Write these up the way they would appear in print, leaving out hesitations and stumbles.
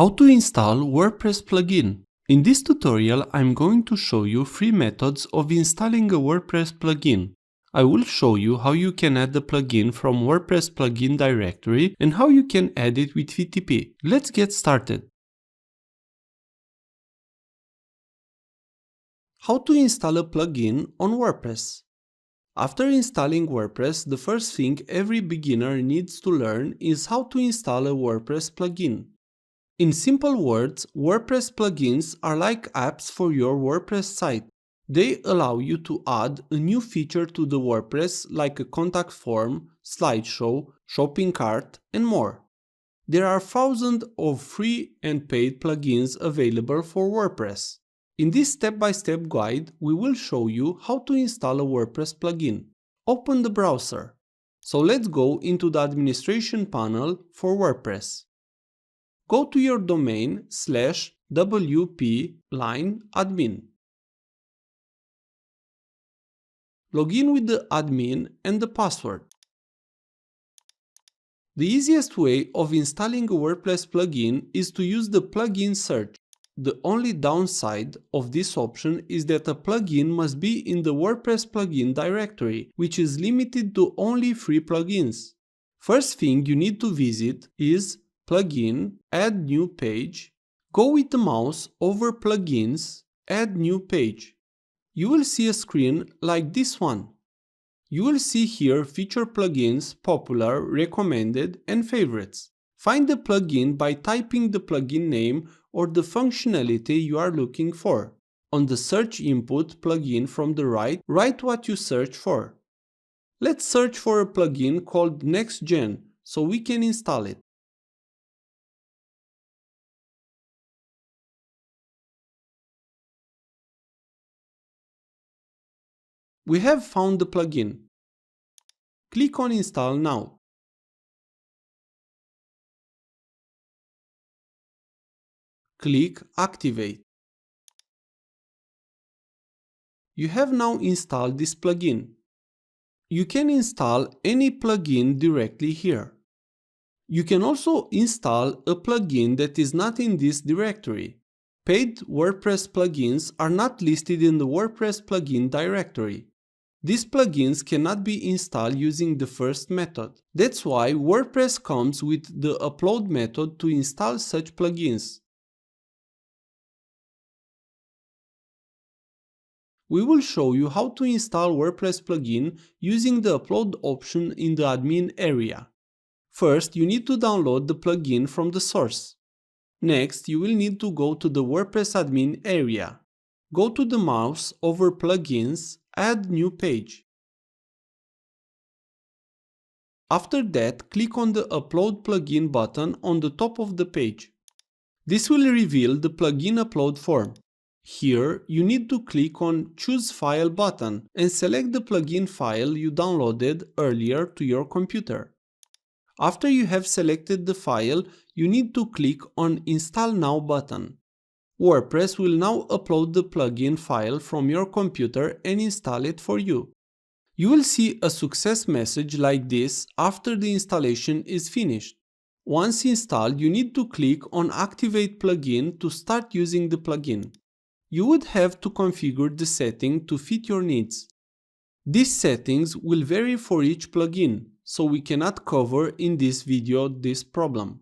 How to install WordPress plugin. In this tutorial, I'm going to show you 3 methods of installing a WordPress plugin. I will show you how you can add the plugin from WordPress Plugin Directory and how you can add it with FTP. Let's get started. How to install a plugin on WordPress. After installing WordPress, the first thing every beginner needs to learn is how to install a WordPress plugin. In simple words, WordPress plugins are like apps for your WordPress site. They allow you to add a new feature to the WordPress like a contact form, slideshow, shopping cart, and more. There are thousands of free and paid plugins available for WordPress. In this step-by-step guide, we will show you how to install a WordPress plugin. Open the browser. So let's go into the administration panel for WordPress. Go to your domain /wp line admin. Log in with the admin and the password. The easiest way of installing a WordPress plugin is to use the plugin search. The only downside of this option is that a plugin must be in the WordPress Plugin Directory, which is limited to only 3 plugins. First thing you need to visit is Plugin, Add New Page. Go with the mouse over Plugins, Add New Page. You will see a screen like this one. You will see here feature plugins, popular, recommended, and favorites. Find the plugin by typing the plugin name or the functionality you are looking for. On the search input plugin from the right, write what you search for. Let's search for a plugin called NextGen so we can install it. We have found the plugin. Click on Install Now. Click Activate. You have now installed this plugin. You can install any plugin directly here. You can also install a plugin that is not in this directory. Paid WordPress plugins are not listed in the WordPress Plugin Directory. These plugins cannot be installed using the first method. That's why WordPress comes with the upload method to install such plugins. We will show you how to install WordPress plugin using the upload option in the admin area. First, you need to download the plugin from the source. Next, you will need to go to the WordPress admin area. Go to the mouse over Plugins, Add New Page. After that, click on the Upload Plugin button on the top of the page. This will reveal the plugin upload form. Here, you need to click on Choose File button and select the plugin file you downloaded earlier to your computer. After you have selected the file, you need to click on Install Now button. WordPress will now upload the plugin file from your computer and install it for you. You will see a success message like this after the installation is finished. Once installed, you need to click on Activate Plugin to start using the plugin. You would have to configure the setting to fit your needs. These settings will vary for each plugin, so we cannot cover in this video this problem.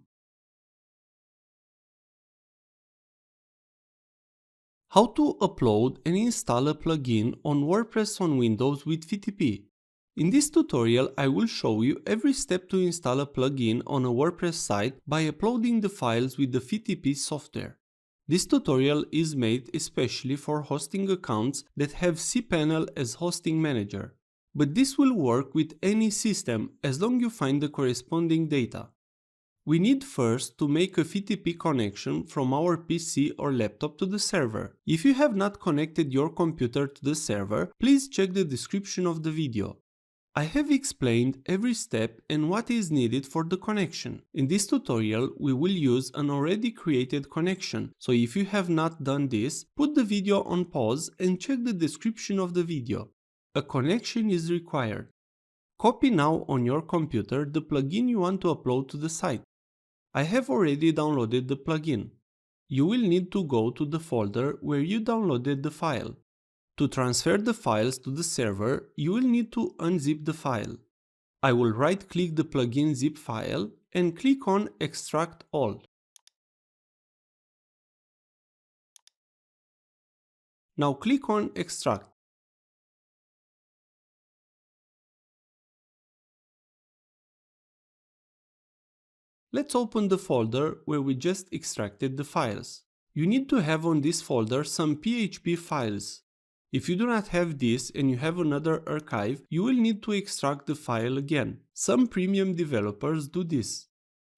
How to upload and install a plugin on WordPress on Windows with FTP. In this tutorial, I will show you every step to install a plugin on a WordPress site by uploading the files with the FTP software. This tutorial is made especially for hosting accounts that have cPanel as hosting manager. But this will work with any system as long as you find the corresponding data. We need first to make a FTP connection from our PC or laptop to the server. If you have not connected your computer to the server, please check the description of the video. I have explained every step and what is needed for the connection. In this tutorial, we will use an already created connection, so if you have not done this, put the video on pause and check the description of the video. A connection is required. Copy now on your computer the plugin you want to upload to the site. I have already downloaded the plugin. You will need to go to the folder where you downloaded the file. To transfer the files to the server, you will need to unzip the file. I will right-click the plugin zip file and click on Extract All. Now click on Extract. Let's open the folder where we just extracted the files. You need to have on this folder some PHP files. If you do not have this and you have another archive, you will need to extract the file again. Some premium developers do this.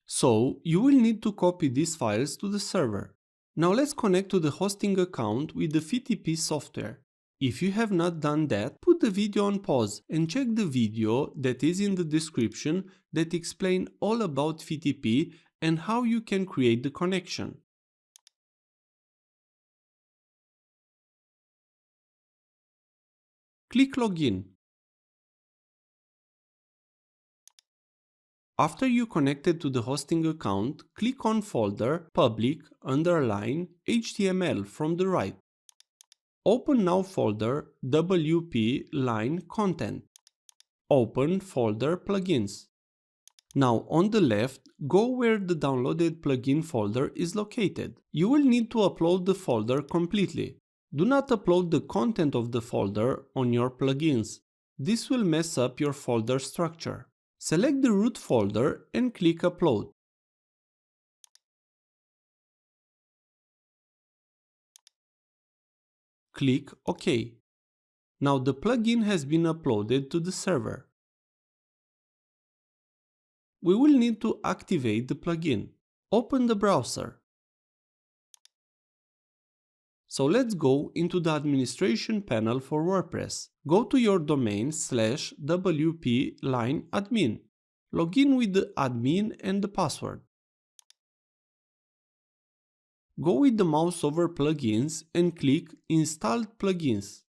So, you will need to copy these files to the server. Now let's connect to the hosting account with the FTP software. If you have not done that, put the video on pause and check the video that is in the description that explains all about FTP and how you can create the connection. Click Login. After you connected to the hosting account, click on Folder, Public, underline, HTML from the right. Open now folder WP line content. Open folder plugins. Now on the left, go where the downloaded plugin folder is located. You will need to upload the folder completely. Do not upload the content of the folder on your plugins. This will mess up your folder structure. Select the root folder and click Upload. Click OK. Now the plugin has been uploaded to the server. We will need to activate the plugin. Open the browser. So let's go into the administration panel for WordPress. Go to your domain /wp line admin. Log in with the admin and the password. Go with the mouse over plugins and click Installed Plugins.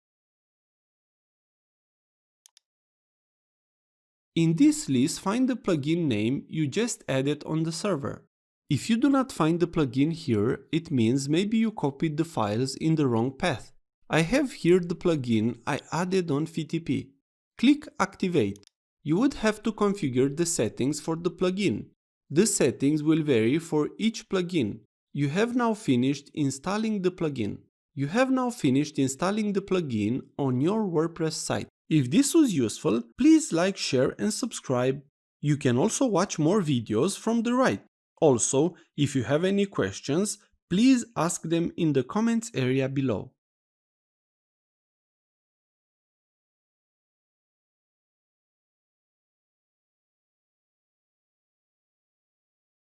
In this list, find the plugin name you just added on the server. If you do not find the plugin here, it means maybe you copied the files in the wrong path. I have here the plugin I added on FTP. Click Activate. You would have to configure the settings for the plugin. The settings will vary for each plugin. You have now finished installing the plugin. You have now finished installing the plugin on your WordPress site. If this was useful, please like, share and subscribe. You can also watch more videos from the right. Also, if you have any questions, please ask them in the comments area below.